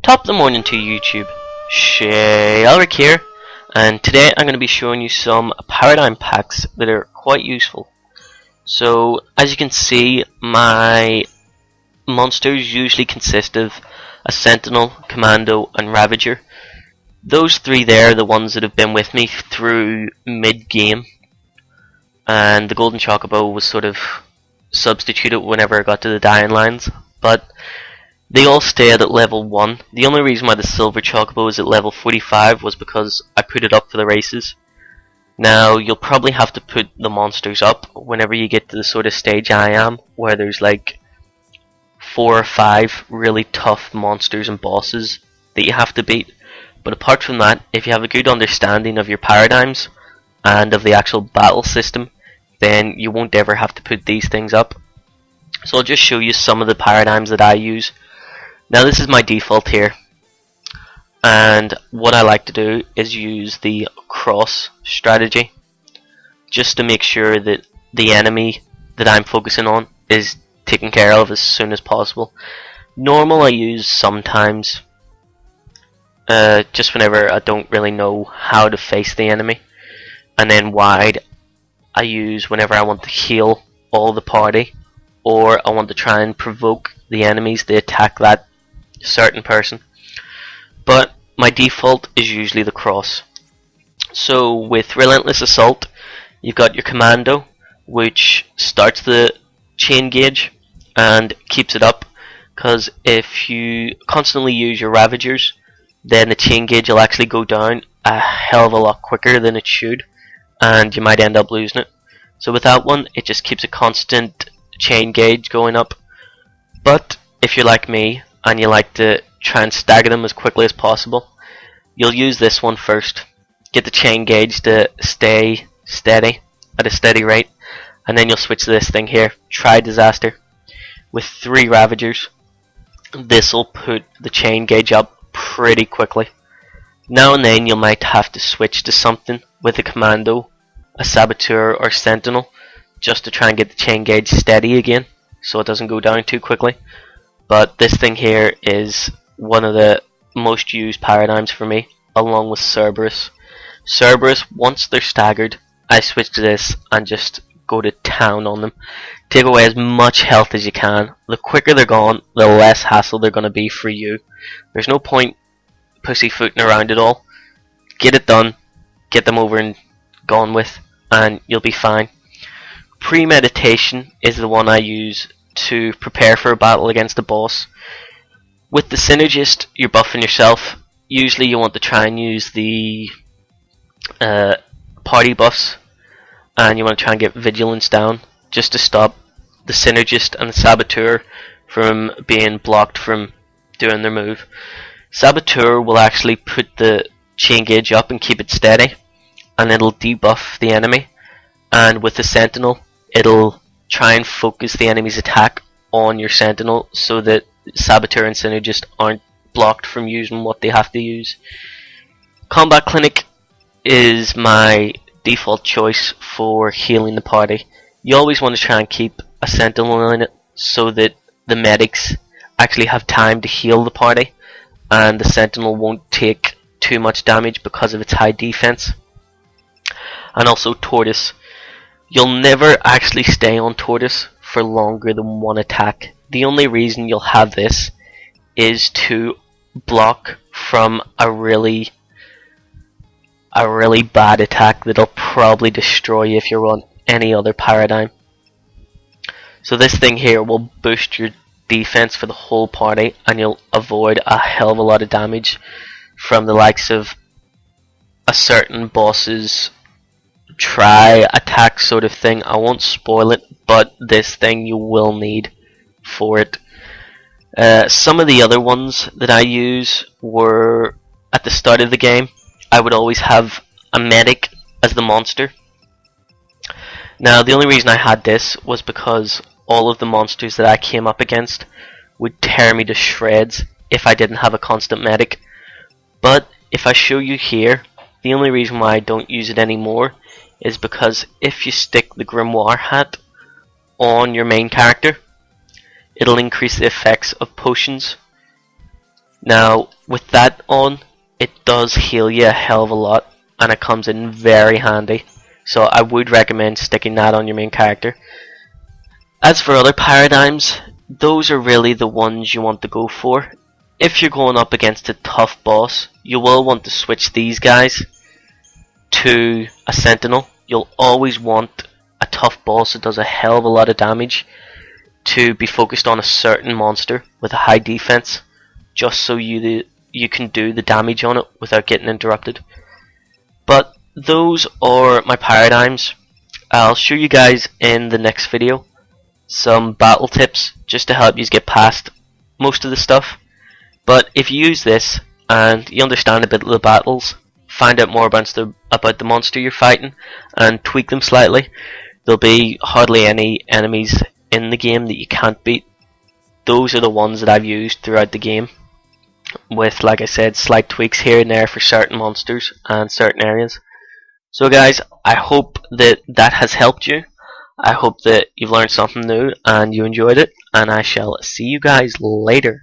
Top of the morning to YouTube, ShayElric here, and today I'm going to be showing you some paradigm packs that are quite useful. So as you can see, my monsters usually consist of a Sentinel, Commando and Ravager. Those three there are the ones that have been with me through mid-game, and the Golden Chocobo was sort of substituted whenever I got to the dying lines, but they all stayed at level 1. The only reason why the Silver Chocobo is at level 45 was because I put it up for the races. Now, you'll probably have to put the monsters up whenever you get to the sort of stage I am, where there's like 4 or 5 really tough monsters and bosses that you have to beat. But apart from that, if you have a good understanding of your paradigms and of the actual battle system, then you won't ever have to put these things up. So I'll just show you some of the paradigms that I use. Now this is my default here, and what I like to do is use the cross strategy just to make sure that the enemy that I'm focusing on is taken care of as soon as possible. Normal I use sometimes, just whenever I don't really know how to face the enemy, and then wide I use whenever I want to heal all the party, or I want to try and provoke the enemies to attack that certain person. But my default is usually the cross. So with Relentless Assault, you've got your Commando, which starts the chain gauge and keeps it up, because if you constantly use your Ravagers, then the chain gauge will actually go down a hell of a lot quicker than it should, and you might end up losing it. So with that one, it just keeps a constant chain gauge going up. But if you're like me and you like to try and stagger them as quickly as possible, you'll use this one first. Get the chain gauge to stay steady at a steady rate, and then you'll switch to this thing here, Try Disaster, with 3 Ravagers. This will put the chain gauge up pretty quickly. Now and then you might have to switch to something with a Commando, a Saboteur or Sentinel, just to try and get the chain gauge steady again so it doesn't go down too quickly. But this thing here is one of the most used paradigms for me, along with Cerberus. Cerberus, once they're staggered, I switch to this and just go to town on them. Take away as much health as you can. The quicker they're gone, the less hassle they're going to be for you. There's no point pussyfooting around it all. Get it done, get them over and gone with, and you'll be fine. Premeditation is the one I use to prepare for a battle against a boss. With the Synergist, you're buffing yourself. Usually you want to try and use the party buffs, and you want to try and get vigilance down just to stop the Synergist and the Saboteur from being blocked from doing their move. Saboteur will actually put the chain gauge up and keep it steady, and it'll debuff the enemy. And with the Sentinel, it'll try and focus the enemy's attack on your Sentinel so that Saboteur and Synergist aren't blocked from using what they have to use. Combat Clinic is my default choice for healing the party. You always want to try and keep a Sentinel in it so that the medics actually have time to heal the party, and the Sentinel won't take too much damage because of its high defense. And also Tortoise. You'll never actually stay on Tortoise for longer than one attack. The only reason you'll have this is to block from a really bad attack that'll probably destroy you if you're on any other paradigm. So this thing here will boost your defense for the whole party, and you'll avoid a hell of a lot of damage from the likes of a certain boss's try attack sort of thing. I won't spoil it, but this thing you will need for it. Some of the other ones that I use were at the start of the game. I would always have a medic as the monster. Now the only reason I had this was because all of the monsters that I came up against would tear me to shreds if I didn't have a constant medic. But if I show you here, the only reason why I don't use it anymore is because if you stick the Grimoire Hat on your main character, it'll increase the effects of potions Now with that on, it does heal you a hell of a lot, and it comes in very handy, so I would recommend sticking that on your main character. As for other paradigms, those are really the ones you want to go for. If you're going up against a tough boss, you will want to switch these guys to a Sentinel. You'll always want a tough boss that does a hell of a lot of damage to be focused on a certain monster with a high defense, just so you can do the damage on it without getting interrupted. But those are my paradigms. I'll show you guys in the next video some battle tips just to help you get past most of the stuff. But if you use this and you understand a bit of the battles, find out more about the monster you're fighting and tweak them slightly, there'll be hardly any enemies in the game that you can't beat. Those are the ones that I've used throughout the game, with, like I said, slight tweaks here and there for certain monsters and certain areas. So guys, I hope that has helped you. I hope that you've learned something new and you enjoyed it, and I shall see you guys later.